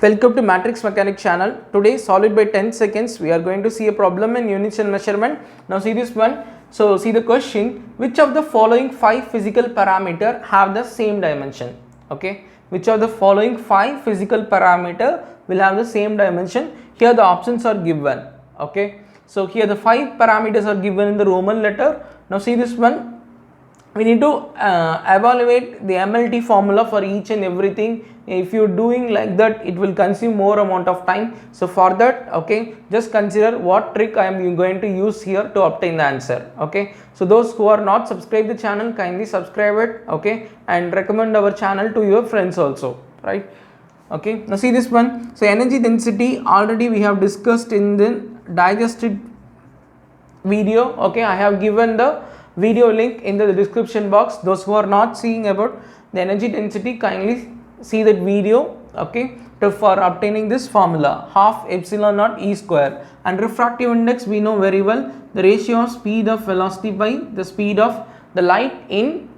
Welcome to MatrixMechanic channel. Today solid by 10 seconds we are going to see a problem in units and measurement. Now see this one. So see the question, which of the following 5 physical parameter have the same dimension? Okay, which of the following 5 physical parameter will have the same dimension? Here the options are given. Okay, so here the 5 parameters are given in the Roman letter. Now see this one. We need to evaluate the MLT formula for each and everything. If you are doing like that, it will consume more amount of time. So for that, okay, just consider what trick I am going to use here to obtain the answer. Okay, so those who are not subscribed the channel, kindly subscribe it, okay, and recommend our channel to your friends also, right? Okay, now see this one. So energy density already we have discussed in the digested video. Okay, I have given the video link in the description box. Those who are not seeing about the energy density, kindly see that video, okay, for obtaining this formula, half epsilon naught E square. And refractive index we know very well, the ratio of speed of velocity by the speed of the light in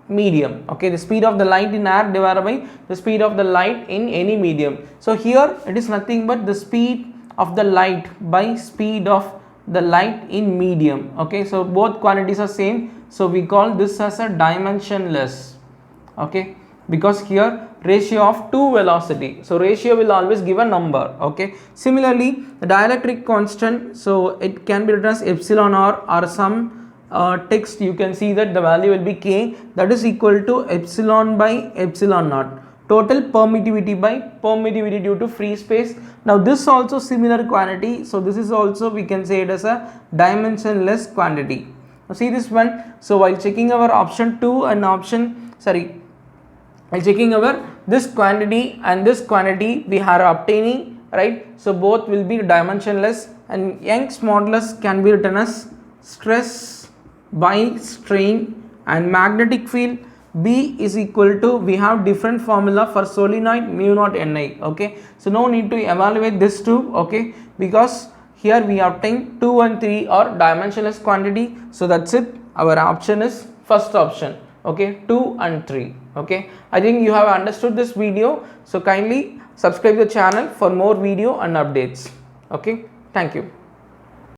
medium. Okay, the speed of the light in air divided by the speed of the light in any medium. So here it is nothing but the speed of the light by speed of the light in medium. Okay, so both quantities are same, so we call this as a dimensionless. Okay, because here ratio of two velocity, so ratio will always give a number. Okay, similarly the dielectric constant, so it can be written as epsilon or some text you can see that the value will be K, that is equal to epsilon by epsilon naught, total permittivity by permittivity due to free space. Now this also similar quantity, so this is also we can say it as a dimensionless quantity. Now see this one. So while checking our option 2 and while checking our this quantity and this quantity we are obtaining, right? So both will be dimensionless, and Young's modulus can be written as stress by strain, and magnetic field B is equal to, we have different formula for solenoid mu naught Ni. Okay, so no need to evaluate this two, okay, because here we obtain 2 and 3 are dimensionless quantity. So that's it, our option is first option. Okay, 2 and 3. Okay, I think you have understood this video, so kindly subscribe the channel for more video and updates. Okay, thank you.